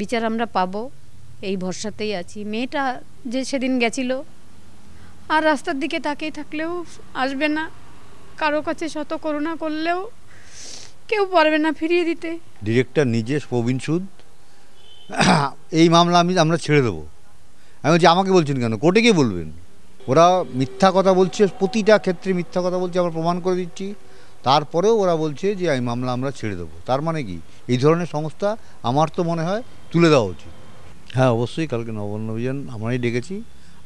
বিচার আমরা পাবো এই ভরসাতেই আছি। মেয়েটা যে সেদিন গেছিল আর রাস্তার দিকে তাকিয়ে থাকলেও আসবে না, কারো কাছে শত করুণা করলেও কেউ পারবে না ফিরিয়ে দিতে। ডিরেক্টর নিজে প্রবীণ সুদ এই মামলা আমরা ছেড়ে দেবো। আমি বলছি আমাকে বলছেন কেন, কোর্টে গিয়ে বলবেন। ওরা মিথ্যা কথা বলছে, প্রতিটা ক্ষেত্রে মিথ্যা কথা বলছে, আমরা প্রমাণ করে দিচ্ছি। তারপরেও ওরা বলছে যে এই মামলা আমরা ছেড়ে দেবো। তার মানে কি এই ধরনের সংস্থা আমার তো মনে হয় তুলে দেওয়া উচিত। হ্যাঁ, অবশ্যই কালকে নবান্ন অভিযান আমরাই ডেকেছি,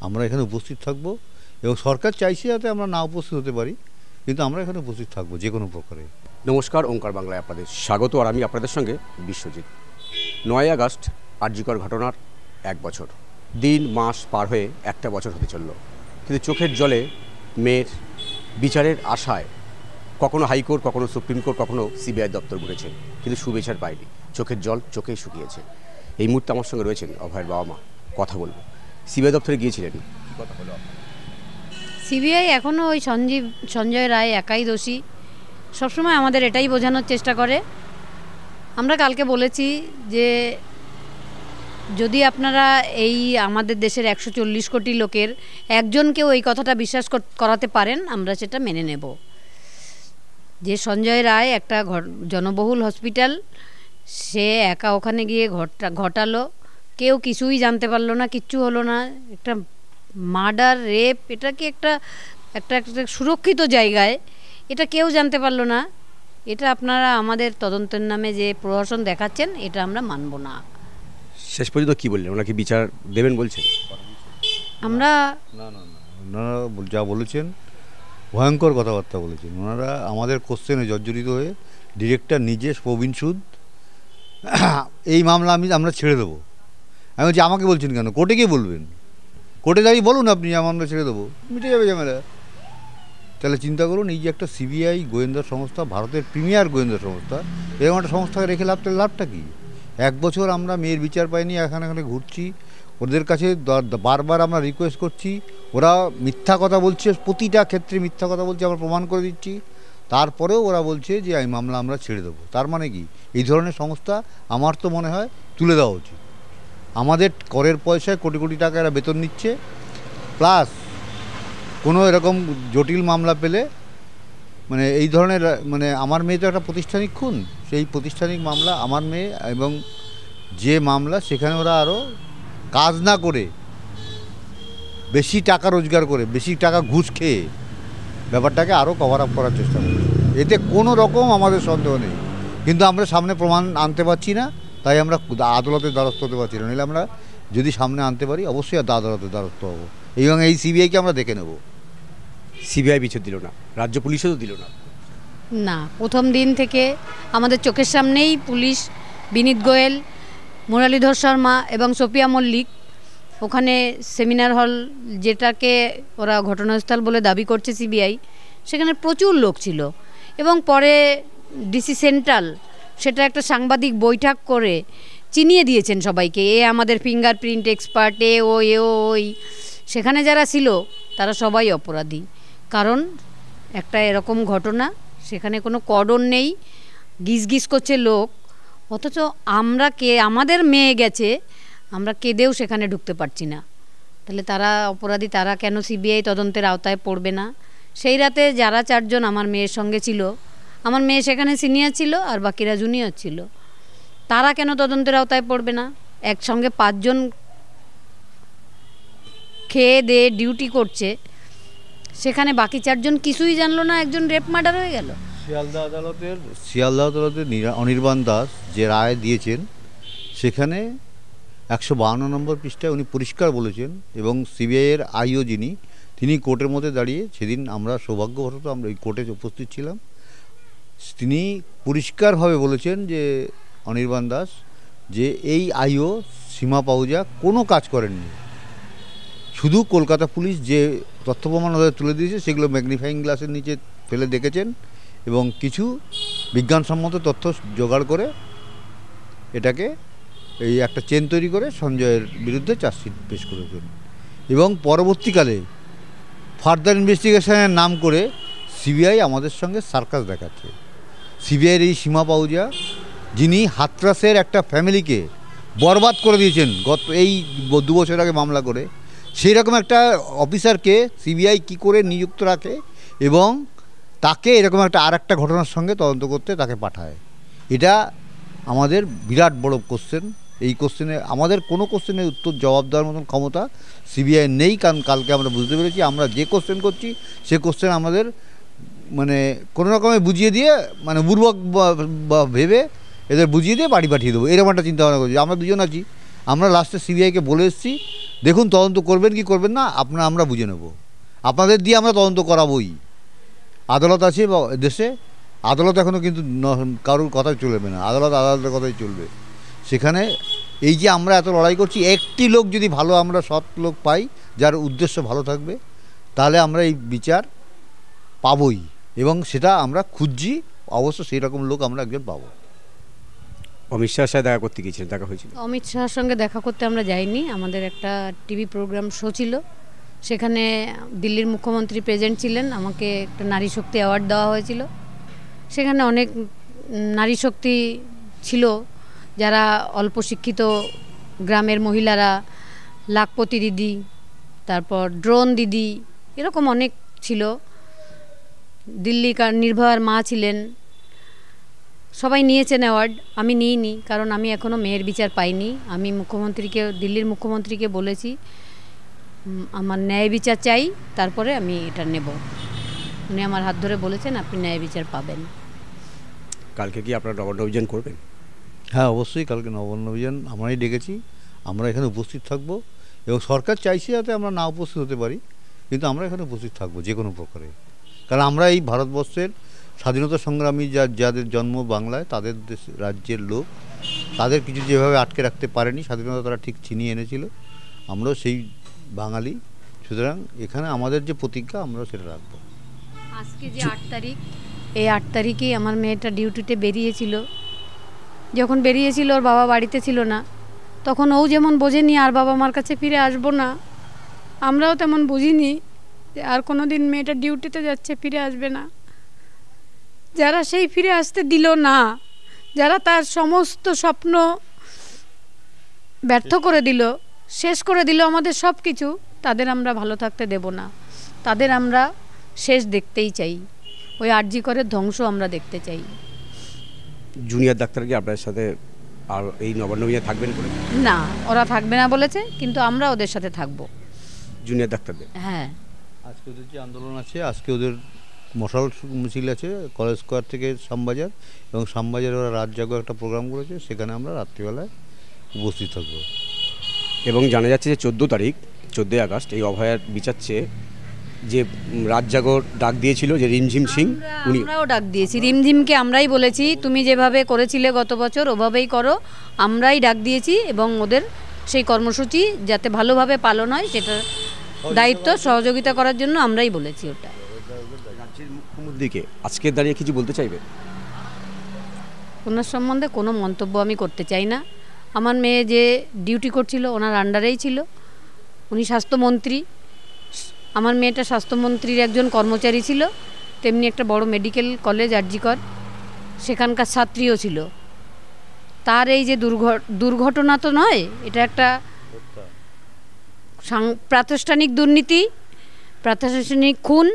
আমরা এখানে উপস্থিত থাকব এবং সরকার চাইছে যাতে আমরা না উপস্থিত হতে পারি, কিন্তু আমরা এখানে উপস্থিত থাকবো যে কোনো প্রকারে। নমস্কার, ওঙ্কার বাংলায় আপনাদের স্বাগত। আর আমি আপনাদের সঙ্গে বিশ্বজিৎ। 9 আগস্ট আরজিকর ঘটনার 1 বছর, দিন মাস পার হয়ে 1টা বছর হতে চলল, কিন্তু চোখের জলে মেয়ের বিচারের আশায় কখনো হাইকোর্ট, কখনো সুপ্রিম কোর্ট, কখনো সিবিআই দপ্তর ঘুরেছে, কিন্তু সুবিচার পায়নি। চোখের জল চোখেই শুকিয়েছে। এই মুহূর্তে আমার সঙ্গে রয়েছেন অভয়ের বাবা মা। কথা বলবো। সিবিআই দপ্তরে গিয়েছিলেন, কী কথা হলো? সিবিআই এখনও ওই সঞ্জয় রায় একাই দোষী সবসময় আমাদের এটাই বোঝানোর চেষ্টা করে। আমরা কালকে বলেছি যে যদি আপনারা এই আমাদের দেশের 140 কোটি লোকের একজনকেও এই কথাটা বিশ্বাস করাতে পারেন, আমরা সেটা মেনে নেব। যে সঞ্জয় রায় একটা জনবহুল হসপিটাল, সে একা ওখানে গিয়ে ঘটালো, কেউ কিছুই জানতে পারলো না, কিচ্ছু হলো না। একটা মার্ডার, রেপ, এটা কি একটা একটা একটা সুরক্ষিত জায়গায়, এটা কেউ জানতে পারলো না। এটা আপনারা আমাদের তদন্তের নামে যে প্রহসন দেখাচ্ছেন, এটা আমরা মানব না। শেষ পর্যন্ত কী বললেন? ওনাকে বিচার দেবেন বলছেন? আমরা না, ওনারা যা বলেছেন ভয়ঙ্কর কথাবার্তা বলেছেন। ওনারা আমাদের কোশ্চেনে জর্জরিত হয়ে ডিরেক্টর নিজে প্রবীণ সুদ এই মামলা আমরা ছেড়ে দেবো। আমি বলছি আমাকে বলছেন কেন, কোর্টে গিয়ে বলবেন। কোর্টে দাঁড়িয়ে বলুন আপনি আমরা ছেড়ে দেবো, মিটে যাবে ঝামেলা। তাহলে চিন্তা করুন, এই যে একটা সিবিআই গোয়েন্দা সংস্থা, ভারতের প্রিমিয়ার গোয়েন্দা সংস্থা, এরকম একটা সংস্থাকে রেখে লাভটা কি? 1 বছর আমরা মেয়ের বিচার পাইনি, এখানে ঘুরছি। ওদের কাছে বারবার আমরা রিকোয়েস্ট করছি, ওরা মিথ্যা কথা বলছে, প্রতিটা ক্ষেত্রে মিথ্যা কথা বলছে, আমরা প্রমাণ করে দিচ্ছি। তারপরেও ওরা বলছে যে এই মামলা আমরা ছেড়ে দেবো। তার মানে কি এই ধরনের সংস্থা আমার তো মনে হয় তুলে দেওয়া উচিত। আমাদের করের পয়সায় কোটি কোটি টাকা এরা বেতন নিচ্ছে, প্লাস কোনো এরকম জটিল মামলা পেলে মানে এই ধরনের মানে আমার মেয়ে তো একটা প্রতিষ্ঠানিক খুন, সেই প্রতিষ্ঠানিক মামলা আমার মেয়ে, এবং যে মামলা সেখানে ওরা আরও কাজ না করে বেশি টাকা রোজগার করে, বেশি টাকা ঘুষ খেয়ে ব্যাপারটাকে আরও কভার আপ করার চেষ্টা করছে। এতে কোনো রকম আমাদের সন্দেহ নেই, কিন্তু আমরা সামনে প্রমাণ আনতে পারছি না, তাই আমরা আদালতের দ্বারস্থ হতে পারছি না। নাহলে আমরা যদি সামনে আনতে পারি অবশ্যই আদালতের দ্বারস্থ হবো, এবং এই সিবিআইকে আমরা দেখে নেব। সিবিআই বিচার দিল না, রাজ্য পুলিশও তো দিল না। না, প্রথম দিন থেকে আমাদের চোখের সামনেই পুলিশ, বিনীত গোয়েল, মুরলীধর শর্মা এবং সোফিয়া মল্লিক, ওখানে সেমিনার হল যেটাকে ওরা ঘটনাস্থল বলে দাবি করছে সিবিআই, সেখানে প্রচুর লোক ছিল। এবং পরে ডিসি সেন্ট্রাল সেটা একটা সাংবাদিক বৈঠক করে চিনিয়ে দিয়েছেন সবাইকে, এ আমাদের ফিঙ্গারপ্রিন্ট এক্সপার্ট, ওই সেখানে যারা ছিল তারা সবাই অপরাধী। কারণ একটা এরকম ঘটনা, সেখানে কোনো কর্ডন নেই, গিজ করছে লোক, অথচ আমাদের মেয়ে গেছে, আমরা কেঁদেও সেখানে ঢুকতে পারছি না। তাহলে তারা অপরাধী, তারা কেন সিবিআই তদন্তের আওতায় পড়বে না? সেই রাতে যারা 4 জন আমার মেয়ের সঙ্গে ছিল, আমার মেয়ে সেখানে সিনিয়র ছিল আর বাকিরা জুনিয়র ছিল, তারা কেন তদন্তের আওতায় পড়বে না? একসঙ্গে 5 জন খেয়ে দিয়ে ডিউটি করছে, সেখানে বাকি 4 জন কিছুই জানলো না, একজন রেপ মার্ডার হয়ে গেল। শিয়ালদা আদালতের অনির্বাণ দাস যে রায় দিয়েছেন, সেখানে 152 নম্বর পৃষ্ঠায় উনি পরিষ্কার বলেছেন, এবং সিবিআইয়ের আইও যিনি, তিনি কোর্টের মধ্যে দাঁড়িয়ে, সেদিন আমরা সৌভাগ্যবশত আমরা এই কোর্টে উপস্থিত ছিলাম, তিনি পরিষ্কারভাবে বলেছেন যে অনির্বাণ দাস, যে এই আইও সীমা পাহুজা কোনো কাজ করেননি। শুধু কলকাতা পুলিশ যে তথ্য প্রমাণ ওদের তুলে দিয়েছে সেগুলো ম্যাগনিফাইং গ্লাসের নিচে ফেলে দেখেছেন, এবং কিছু বিজ্ঞানসম্মত তথ্য জোগাড় করে এটাকে এই একটা চেন তৈরি করে সঞ্জয়ের বিরুদ্ধে চার্জশিট পেশ করেছেন। এবং পরবর্তীকালে ফার্দার ইনভেস্টিগেশনের নাম করে সিবিআই আমাদের সঙ্গে সার্কাস দেখাচ্ছে। সিবিআইয়ের এই সীমা পাহুজা, যিনি হাতরাসের একটা ফ্যামিলিকে বরবাদ করে দিয়েছেন গত এই 2 বছর আগে মামলা করে। সেই রকম একটা অফিসারকে সিবিআই কি করে নিযুক্ত রাখে এবং তাকে এরকম একটা আরেকটা ঘটনার সঙ্গে তদন্ত করতে তাকে পাঠায়, এটা আমাদের বিরাট বড় কোশ্চেন। এই কোশ্চেনে আমাদের কোনো কোশ্চেনের উত্তর জবাব দেওয়ার মতন ক্ষমতা সিবিআই নেই, কারণ কালকে আমরা বুঝতে পেরেছি আমরা যে কোশ্চেন করছি সে কোশ্চেন আমাদের মানে কোনো রকমে বুঝিয়ে দিয়ে মানে বুর্বক ভেবে এদের বুঝিয়ে দিয়ে বাড়ি পাঠিয়ে দেবো, এরকম একটা চিন্তাভাবনা করছি। আমরা দুজন আছি, আমরা লাস্টে সিবিআইকে বলে এসেছি দেখুন তদন্ত করবেন কি করবেন না আমরা বুঝে নেব, আপনাদের দিয়ে আমরা তদন্ত করাবোই। আদালত আছে দেশে, আদালত এখনও কিন্তু কারোর কথাই চলবে না, আদালতের কথাই চলবে। সেখানে এই যে আমরা এত লড়াই করছি, একটি লোক যদি ভালো আমরা সৎ লোক পাই যার উদ্দেশ্য ভালো থাকবে, তাহলে আমরা এই বিচার পাবই এবং সেটা আমরা খুঁজছি। অবশ্য সেই রকম লোক আমরা একজন পাবো। অমিত শাহের সাথে দেখা করতে গিয়েছিলেন, দেখা হয়েছিল? অমিত শাহের সঙ্গে দেখা করতে আমরা যাইনি, আমাদের একটা টিভি প্রোগ্রাম শো ছিল, সেখানে দিল্লির মুখ্যমন্ত্রী প্রেজেন্ট ছিলেন, আমাকে একটা নারী শক্তি অ্যাওয়ার্ড দেওয়া হয়েছিল। সেখানে অনেক নারী শক্তি ছিল, যারা অল্প শিক্ষিত গ্রামের মহিলারা, লাখপতি দিদি, তারপর ড্রোন দিদি, এরকম অনেক ছিল। দিল্লি নির্ভয়ার মা ছিলেন, সবাই নিয়েছেন অ্যাওয়ার্ড, আমি নিইনি, কারণ আমি এখনও মেয়ের বিচার পাইনি। আমি দিল্লির মুখ্যমন্ত্রীকে বলেছি আমার ন্যায় বিচার চাই, তারপরে আমি এটা নেব। উনি আমার হাত ধরে বলেছেন আপনি ন্যায় বিচার পাবেন। কালকে কি আপনারা নবান্ন অভিযান করবেন? হ্যাঁ, অবশ্যই কালকে নবান্ন অভিযান আমরাই ডেকেছি, আমরা এখানে উপস্থিত থাকব এবং সরকার চাইছে যাতে আমরা না উপস্থিত হতে পারি, কিন্তু আমরা এখানে উপস্থিত থাকবো যে কোনো প্রকারে। কারণ আমরা এই ভারতবর্ষের স্বাধীনতা সংগ্রামী যাদের জন্ম বাংলায়, তাদের দেশ রাজ্যের লোক, তাদের কিছু যেভাবে আটকে রাখতে পারেনি, স্বাধীনতা তারা ঠিক ছিনিয়ে এনেছিল, আমরাও সেই বাঙালি। সুতরাং এখানে আমাদের যে প্রতিজ্ঞা আমরা সেটা রাখবো। আজকে যে 8 তারিখ, এই 8 তারিখেই আমার মেয়েটা ডিউটিতে বেরিয়েছিল। যখন বেরিয়েছিল ওর বাবা বাড়িতে ছিল না, তখন ও যেমন বোঝেনি আর বাবা মার কাছে ফিরে আসবো না, আমরাও তেমন বুঝিনি যে আর কোনো দিন মেয়েটা ডিউটিতে যাচ্ছে, ফিরে আসবে না। যারা সেই ফিরে আসতে দিল না, যারা তার সমস্ত স্বপ্ন ব্যর্থ করে দিল, শেষ করে দিল আমাদের সব কিছু, তাদের আমরা ভালো থাকতে দেব না, তাদের আমরা শেষ দেখতেই চাই। ওই আরজি করে ধ্বংস আমরা দেখতে চাই। জুনিয়র ডাক্তার কি আপনার সাথে আর এই নবান্ন অভিযানে থাকবেন বলে? না, ওরা থাকবে না বলেছে, কিন্তু আমরা ওদের সাথে থাকবো, জুনিয়র ডাক্তারদের। হ্যাঁ, আজকে ওদের যে আন্দোলন আছে, আজকে ওদের মশাল মিছিল আছে কলেজ স্কোয়ার থেকে শ্যামবাজার, এবং শ্যামবাজারে ওরা রাত জাগো একটা প্রোগ্রাম করেছে, সেখানে আমরা রাত্রিবেলায় উপস্থিত থাকবো। এবং জানা যাচ্ছে যে 14 তারিখ 14 আগস্ট এই অভয়ার বিচার চেয়ে যে রাত জাগর ডাক দিয়েছিল যে রিমঝিম সিং, আমরাও ডাক দিয়েছি। রিমঝিমকে আমরাই বলেছি তুমি যেভাবে করেছিলে গত বছর ওভাবেই করো, আমরাই ডাক দিয়েছি এবং ওদের সেই কর্মসূচি যাতে ভালোভাবে পালন হয় সেটার দায়িত্ব সহযোগিতা করার জন্য আমরাই বলেছি। ওটা রাজ্যের মুখ্যমন্ত্রীকে আজকে দাঁড়িয়ে কিছু বলতে চাইবে? ওনার সম্বন্ধে কোনো মন্তব্য আমি করতে চাই না। আমার মেয়ে যে ডিউটি করছিল ওনার আন্ডারেই ছিল, উনি স্বাস্থ্যমন্ত্রী, আমার মেয়েটা স্বাস্থ্যমন্ত্রীর একজন কর্মচারী ছিল, তেমনি একটা বড় মেডিকেল কলেজ আরজিকর, সেখানকার ছাত্রীও ছিল। তার এই যে দুর্ঘটনা তো নয়, এটা একটা প্রাতিষ্ঠানিক দুর্নীতি, প্রাতিষ্ঠানিক খুন,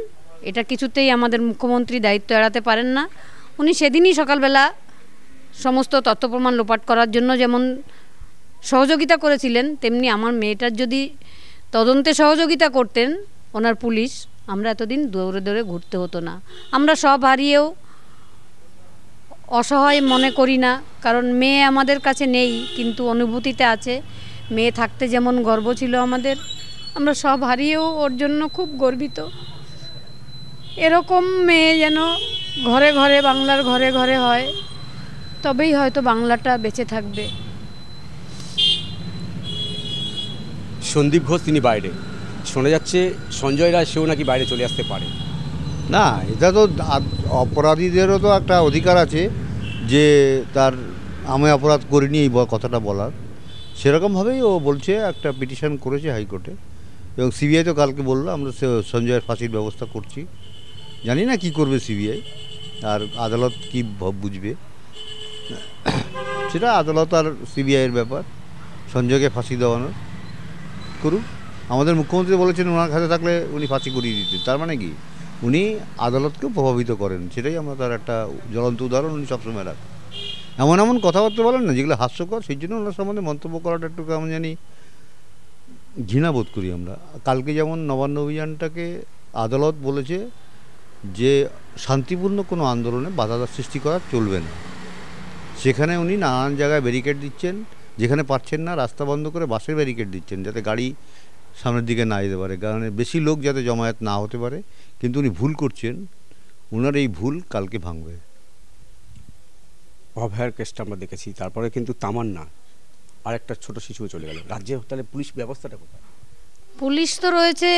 এটা কিছুতেই আমাদের মুখ্যমন্ত্রী দায়িত্ব এড়াতে পারেন না। উনি সেদিনই সকালবেলা সমস্ত তথ্য প্রমাণ লোপাট করার জন্য যেমন সহযোগিতা করেছিলেন, তেমনি আমার মেয়েটার যদি তদন্তে সহযোগিতা করতেন ওনার পুলিশ, আমরা এতদিন দৌড়ে দৌড়ে ঘুরতে হতো না। আমরা সব হারিয়েও অসহায় মনে করি না, কারণ মেয়ে আমাদের কাছে নেই কিন্তু অনুভূতিতে আছে। মেয়ে থাকতে যেমন গর্ব ছিল আমাদের, আমরা সব হারিয়েও ওর জন্য খুব গর্বিত। এরকম মেয়ে যেন ঘরে ঘরে, বাংলার ঘরে ঘরে হয়, তবেই হয়তো বাংলাটা বেঁচে থাকবে। সন্দীপ ঘোষ তিনি বাইরে, শোনা যাচ্ছে সঞ্জয় রায় সেও নাকি বাইরে চলে আসতে পারে। না, এটা তো অপরাধীদেরও তো একটা অধিকার আছে যে তার আমি অপরাধ করিনি এই কথাটা বলার। সেরকমভাবেই ও বলছে, একটা পিটিশন করেছে হাইকোর্টে, এবং সিবিআই তো কালকে বললো আমরা সঞ্জয়ের ফাঁসির ব্যবস্থা করছি। জানি না কি করবে সিবিআই, আর আদালত কি বুঝবে সেটা আদালত আর সিবিআইয়ের ব্যাপার। সঞ্জয়কে ফাঁসি দেওয়ানোর করুক। আমাদের মুখ্যমন্ত্রী বলেছেন ওনার কাছে থাকলে উনি ফাঁসি করিয়ে দিতেন, তার মানে কি উনি আদালতকেও প্রভাবিত করেন, সেটাই আমরা তার একটা জ্বলন্ত উদাহরণ উনি সবসময় রাখেন। এমন এমন কথাবার্তা বলেন না যেগুলো হাস্যকর, সেই জন্য ওনার সম্বন্ধে মন্তব্য করাটা একটু কেমন জানি ঘৃণা বোধ করি আমরা। কালকে যেমন নবান্ন অভিযানটাকে আদালত বলেছে যে শান্তিপূর্ণ কোনো আন্দোলনে বাধা সৃষ্টি করা চলবে না, সেখানে উনি নানান জায়গায় ব্যারিকেড দিচ্ছেন, যেখানে পাচ্ছেন না রাস্তা বন্ধ করে বাসের ব্যারিকেড দিচ্ছেন যাতে গাড়ি সামনের দিকে না যেতে পারে, কারণ বেশি লোক যাতে জমায়েত না হতে পারে। কিন্তু উনি ভুল করছেন, ওনার এই ভুল কালকে ভাঙবে। অভয়ার কেসটা আমরা দেখেছি, তারপরে কিন্তু তামান্না আর একটা ছোট শিশুও চলে গেল রাজ্যে, তাহলে পুলিশ ব্যবস্থাটা কোথায়? পুলিশ তো রয়েছে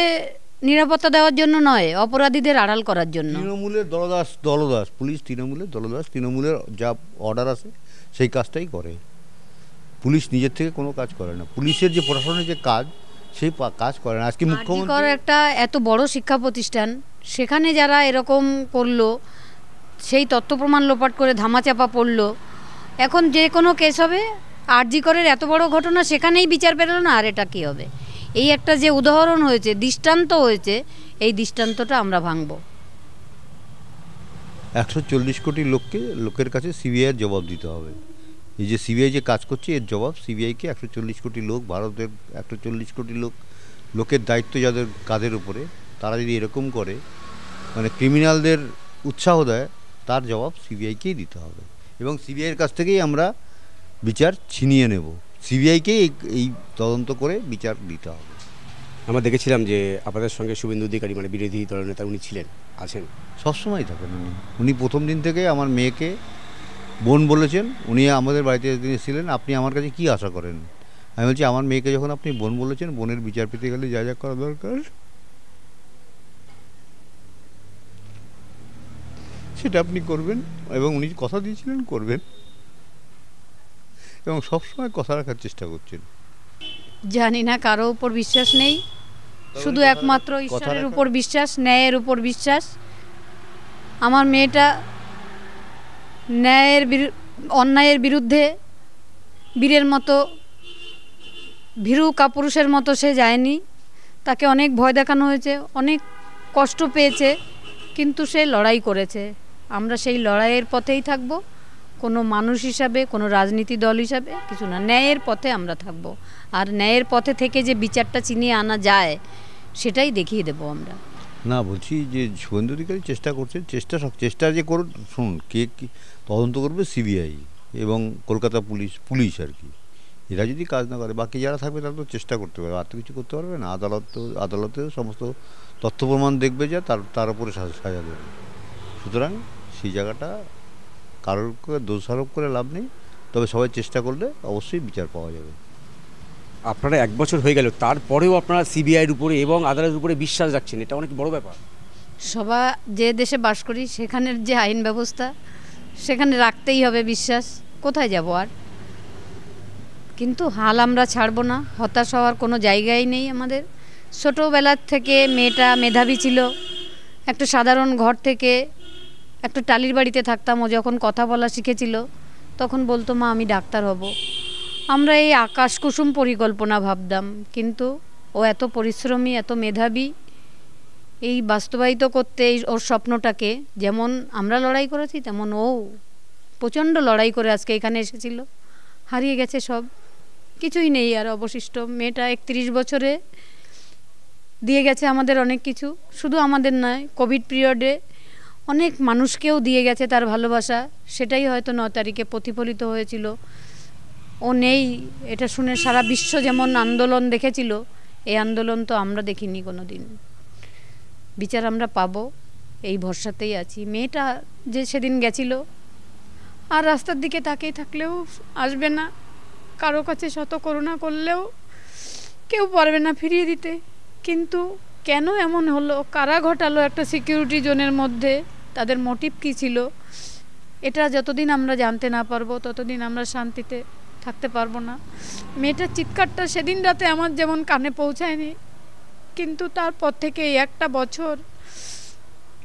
নিরাপত্তা দেওয়ার জন্য নয়, অপরাধীদের আড়াল করার জন্য। তৃণমূলের দলদাস পুলিশ, তৃণমূলের যা অর্ডার আছে সেই কাজটাই করে। পুলিশ নিজের থেকে কোনো কাজ করে না, পুলিশের যে প্রশাসনের যে কাজ সেই কাজ করে না। আজকে মুখ্যমন্ত্রী একটা এত বড় শিক্ষা প্রতিষ্ঠান, সেখানে যারা এরকম করলো, সেই তথ্য প্রমাণ লোপাট করে ধামাচাপা পড়লো, এখন যে কোনো কেস হবে। আরজি করের এত বড় ঘটনা, সেখানেই বিচার পেরোলো না, আর এটা কী হবে? এই একটা যে উদাহরণ হয়েছে, দৃষ্টান্ত হয়েছে, এই দৃষ্টান্তটা আমরা ভাঙব। 140 কোটি লোকের কাছে সিবিআইয়ের জবাব দিতে হবে। এই যে সিবিআই যে কাজ করছে এর জবাব সিবিআইকে 140 কোটি লোক, ভারতের 140 কোটি লোকের দায়িত্ব যাদের কাঁধের উপরে, তারা যদি এরকম করে মানে ক্রিমিনালদের উৎসাহ দেয়, তার জবাব সিবিআইকেই দিতে হবে। এবং সিবিআইয়ের কাছ থেকেই আমরা বিচার ছিনিয়ে নেব, সিবিআইকেই এই তদন্ত করে বিচার দিতে হবে। আমরা দেখেছিলাম যে আপনাদের সঙ্গে শুভেন্দু অধিকারী মানে বিরোধী দলের নেতা উনি ছিলেন, আছেন, সবসময় থাকেন উনি প্রথম দিন থেকে আমার মেয়েকে বোন বলেছেন। উনি আমাদের বাড়িতে ছিলেন। আপনি আমার কাছে কি আশা করেন? আমি বলছি আমার মেয়েকে যখন আপনি বোন বলেছেন, বোনের বিচার পেতে গেলে যা যা করা দরকার সেটা আপনি করবেন, এবং উনি কথা দিয়েছিলেন করবেন, এবং সবসময় কথা রাখার চেষ্টা করছেন। জানি না, কারো উপর বিশ্বাস নেই, শুধু একমাত্র ঈশ্বরের উপর বিশ্বাস, ন্যায়ের উপর বিশ্বাস। আমার মেয়েটা অন্যায়ের বিরুদ্ধে বীরের মতো, ভীরু কাপুরুষের মতো সে যায়নি। তাকে অনেক ভয় দেখানো হয়েছে, অনেক কষ্ট পেয়েছে, কিন্তু সে লড়াই করেছে। আমরা সেই লড়াইয়ের পথেই থাকব, কোনো মানুষ হিসাবে, কোনো রাজনীতি দল হিসাবে কিছু না, ন্যায়ের পথে আমরা থাকব। আর ন্যায়ের পথে থেকে যে বিচারটা চিনিয়ে আনা যায় সেটাই দেখিয়ে দেব আমরা। না, বলছি যে শুভেন্দু অধিকারী চেষ্টা করছেন, চেষ্টা যে করুন, শুনুন, কে তদন্ত করবে সিবিআই এবং কলকাতা পুলিশ আর কি। এরা যদি কাজ না করে, বাকি যারা থাকবে তারা তো চেষ্টা করতে পারবে, আর তো কিছু করতে পারবে না। আদালতে সমস্ত তথ্য প্রমাণ দেখবে, যা তার উপরে সাজা দেবে। সুতরাং সেই জায়গাটা কারোর দোষারোপ করে লাভ নেই, তবে সবাই চেষ্টা করলে অবশ্যই বিচার পাওয়া যাবে। আপনারা 1 বছর হয়ে গেল, তারপরেও আপনারা সিবিআইয়ের উপরে এবং আদালতের উপরে বিশ্বাস রাখছেন, এটা অনেক বড় ব্যাপার। সবাই যে দেশে বাস করি সেখানের যে আইন ব্যবস্থা, সেখানে রাখতেই হবে বিশ্বাস, কোথায় যাব আর। কিন্তু হাল আমরা ছাড়বো না, হতাশ হওয়ার কোনো জায়গাই নেই আমাদের। ছোটোবেলার থেকে মেয়েটা মেধাবী ছিল, একটা সাধারণ ঘর থেকে একটা টালির বাড়িতে থাকতাম। ও যখন কথা বলা শিখেছিল তখন বলতো, মা আমি ডাক্তার হব। আমরা এই আকাশ কুসুম পরিকল্পনা ভাবতাম, কিন্তু ও এত পরিশ্রমী, এত মেধাবী, এই বাস্তবায়িত করতে ওর স্বপ্নটাকে যেমন আমরা লড়াই করেছি, তেমন ও প্রচণ্ড লড়াই করে আজকে এখানে এসেছিল। হারিয়ে গেছে সব, কিছুই নেই আর অবশিষ্ট। মেয়েটা 31 বছরে দিয়ে গেছে আমাদের অনেক কিছু, শুধু আমাদের নয়, কোভিড পিরিয়ডে অনেক মানুষকেও দিয়ে গেছে তার ভালোবাসা। সেটাই হয়তো 9 তারিখে প্রতিফলিত হয়েছিল। ও নেই এটা শুনে সারা বিশ্ব যেমন আন্দোলন দেখেছিল, এই আন্দোলন তো আমরা দেখিনি কোনো দিন। বিচার আমরা পাবো, এই ভরসাতেই আছি। মেয়েটা যে সেদিন গেছিল, আর রাস্তার দিকে তাকিয়ে থাকলেও আসবে না, কারো কাছে শত করুণা করলেও কেউ পারবে না ফিরিয়ে দিতে। কিন্তু কেন এমন হলো, কারা ঘটালো একটা সিকিউরিটি জোনের মধ্যে, তাদের মোটিভ কী ছিল, এটা যতদিন আমরা জানতে না পারবো ততদিন আমরা শান্তিতে থাকতে পারবো না। মেয়েটার চিৎকারটা সেদিন রাতে আমার যেমন কানে পৌঁছায়নি, কিন্তু তারপর থেকে এই 1টা বছর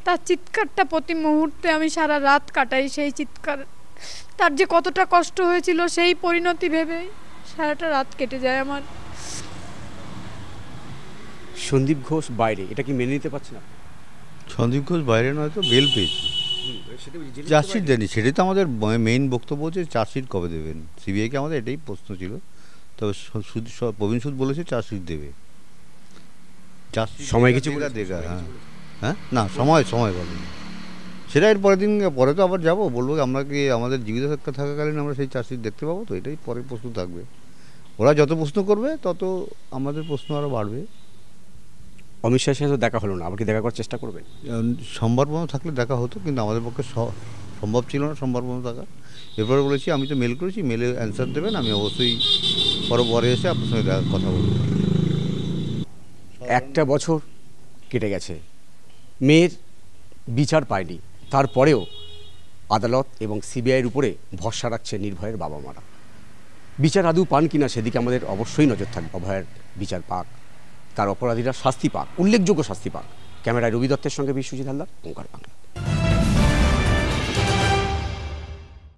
তার চিৎকারটা প্রতি মুহূর্তে আমি সারা রাত কাটাই। সেই চিৎকার, তার যে কতটা কষ্ট হয়েছিল সেই পরিণতি ভেবে সারাটা রাত কেটে যায় আমার। সন্দীপ ঘোষ বাইরে, এটা কি মেনে নিতে পারছে না? সন্দীপ ঘোষ বাইরে নয় তো বেল পেয়েছি, চার্জশিট দেয়নি। সেটাই তো আমাদের মেইন বক্তব্য হচ্ছে চার্জশিট কবে দেবেন সিবিআইকে, আমাদের এটাই প্রশ্ন ছিল। তবে প্রবীণ সুদ বলেছে চার্জশিট দেবে, সময় কিছু দেখা। হ্যাঁ হ্যাঁ, না সময় বলেনি সেটা। এর পরের দিন পরে তো আবার যাবো, বলবো আমরা কি আমাদের জীবিত থাকাকালীন আমরা সেই চার্জশিট দেখতে পাবো? তো এটাই পরের প্রশ্ন থাকবে। ওরা যত প্রশ্ন করবে তত আমাদের প্রশ্ন আরও বাড়বে। অমিত শাহের সাথে দেখা হলো না, আবার কি দেখা করার চেষ্টা করবেন? সোমবার পর্যন্ত থাকলে দেখা হতো, কিন্তু আমাদের পক্ষে সম্ভব ছিল না সোমবার পর্যন্ত থাকা। এরপরে বলেছি আমি তো মেল করেছি, মেলে অ্যান্সার দেবেন, আমি অবশ্যই পরে এসে আপনার সঙ্গে কথা বলব। একটা বছর কেটে গেছে, মেয়ের বিচার পায়নি, তারপরেও আদালত এবং সিবিআইয়ের উপরে ভরসা রাখছে নির্ভয়ের বাবা মারা। বিচার আদৌ পান কিনা সেদিকে আমাদের অবশ্যই নজর থাকবে। অভয়ের বিচার পাক, তার অপরাধীরা শাস্তি পাক, উল্লেখযোগ্য শাস্তি পাক। ক্যামেরায় রবি দত্তের সঙ্গে বিশ্বজিৎ হালদার, ওঙ্কার বাংলা।